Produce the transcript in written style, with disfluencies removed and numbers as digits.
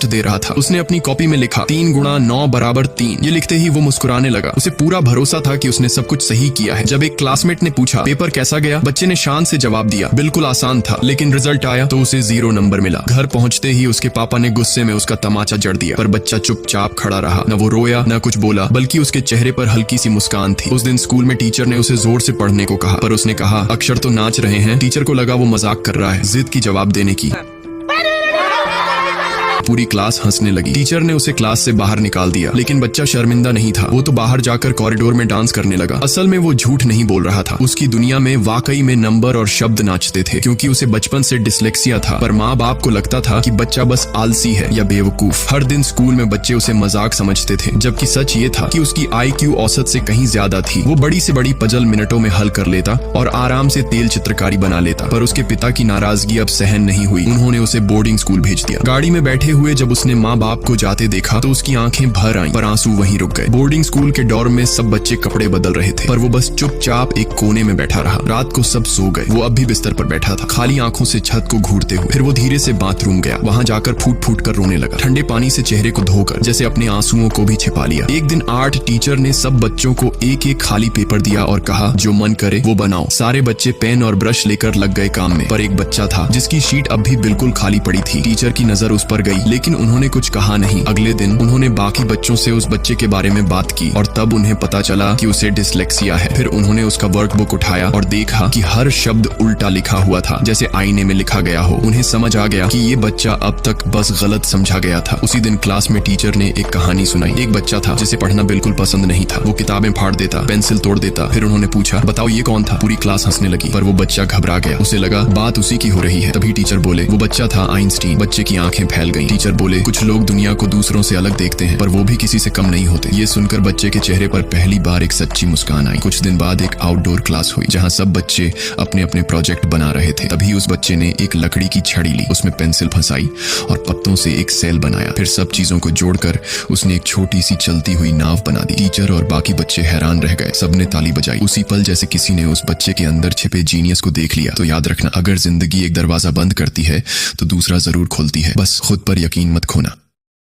दे रहा था। उसने अपनी कॉपी में लिखा 3 गुणा 9 बराबर 3। ये लिखते ही वो मुस्कुराने लगा। उसे पूरा भरोसा था कि उसने सब कुछ सही किया है। जब एक क्लासमेट ने पूछा पेपर कैसा गया, बच्चे ने शान से जवाब दिया बिल्कुल आसान था। लेकिन रिजल्ट आया तो उसे 0 नंबर मिला। घर पहुंचते ही उसके पापा ने गुस्से में उसका तमाचा जड़ दिया, पर बच्चा चुपचाप खड़ा रहा। न वो रोया न कुछ बोला, बल्कि उसके चेहरे पर हल्की सी मुस्कान थी। उस दिन स्कूल में टीचर ने उसे जोर से पढ़ने को कहा, पर उसने कहा अक्षर तो नाच रहे हैं। टीचर को लगा वो मजाक कर रहा है, जिद की जवाब देने की। पूरी क्लास हंसने लगी। टीचर ने उसे क्लास से बाहर निकाल दिया, लेकिन बच्चा शर्मिंदा नहीं था। वो तो बाहर जाकर कॉरिडोर में डांस करने लगा। असल में वो झूठ नहीं बोल रहा था। उसकी दुनिया में वाकई में नंबर और शब्द नाचते थे, क्योंकि उसे बचपन से डिसलेक्सिया था। पर माँ बाप को लगता था कि बच्चा बस आलसी है या बेवकूफ। हर दिन स्कूल में बच्चे उसे मजाक समझते थे, जबकि सच ये था कि उसकी IQ औसत से कहीं ज्यादा थी। वो बड़ी से बड़ी पजल मिनटों में हल कर लेता और आराम से तेल चित्रकारी बना लेता। पर उसके पिता की नाराजगी अब सहन नहीं हुई। उन्होंने उसे बोर्डिंग स्कूल भेज दिया। गाड़ी में बैठे हुए जब उसने माँ बाप को जाते देखा तो उसकी आंखें भर आईं, पर आंसू वहीं रुक गए। बोर्डिंग स्कूल के डॉर्म में सब बच्चे कपड़े बदल रहे थे, पर वो बस चुपचाप एक कोने में बैठा रहा। रात को सब सो गए। वो अब भी बिस्तर पर बैठा था, खाली आंखों से छत को घूरते हुए। फिर वो धीरे से बाथरूम गया। वहां जाकर फूट फूट कर रोने लगा, ठंडे पानी से चेहरे को धोकर, जैसे अपने आंसुओं को भी छिपा लिया। एक दिन आर्ट टीचर ने सब बच्चों को एक एक खाली पेपर दिया और कहा जो मन करे वो बनाओ। सारे बच्चे पेन और ब्रश लेकर लग गए काम में, पर एक बच्चा था जिसकी शीट अब भी बिल्कुल खाली पड़ी थी। टीचर की नजर उस पर गई, लेकिन उन्होंने कुछ कहा नहीं। अगले दिन उन्होंने बाकी बच्चों से उस बच्चे के बारे में बात की और तब उन्हें पता चला कि उसे डिसलेक्सिया है। फिर उन्होंने उसका वर्कबुक उठाया और देखा कि हर शब्द उल्टा लिखा हुआ था, जैसे आईने में लिखा गया हो। उन्हें समझ आ गया कि ये बच्चा अब तक बस गलत समझा गया था। उसी दिन क्लास में टीचर ने एक कहानी सुनाई। एक बच्चा था जिसे पढ़ना बिल्कुल पसंद नहीं था। वो किताबें फाड़ देता, पेंसिल तोड़ देता। फिर उन्होंने पूछा बताओ ये कौन था। पूरी क्लास हंसने लगी, पर वो बच्चा घबरा गया। उसे लगा बात उसी की हो रही है। तभी टीचर बोले वो बच्चा था आइंस्टीन। बच्चे की आंखें फैल गईं। टीचर बोले कुछ लोग दुनिया को दूसरों से अलग देखते हैं, पर वो भी किसी से कम नहीं होते। ये सुनकर बच्चे के चेहरे पर पहली बार एक सच्ची मुस्कान आई। कुछ दिन बाद एक आउटडोर क्लास हुई, जहाँ सब बच्चे अपने अपने प्रोजेक्ट बना रहे थे। तभी उस बच्चे ने एक लकड़ी की छड़ी ली, उसमें पेंसिल फंसाई और पत्तों से एक सेल बनाया। फिर सब चीजों को जोड़कर उसने एक छोटी सी चलती हुई नाव बना दी। टीचर और बाकी बच्चे हैरान रह गए। सबने ताली बजाई। उसी पल जैसे किसी ने उस बच्चे के अंदर छिपे जीनियस को देख लिया। तो याद रखना, अगर जिंदगी एक दरवाजा बंद करती है तो दूसरा जरूर खोलती है। बस खुद पर यकीन मत खोना।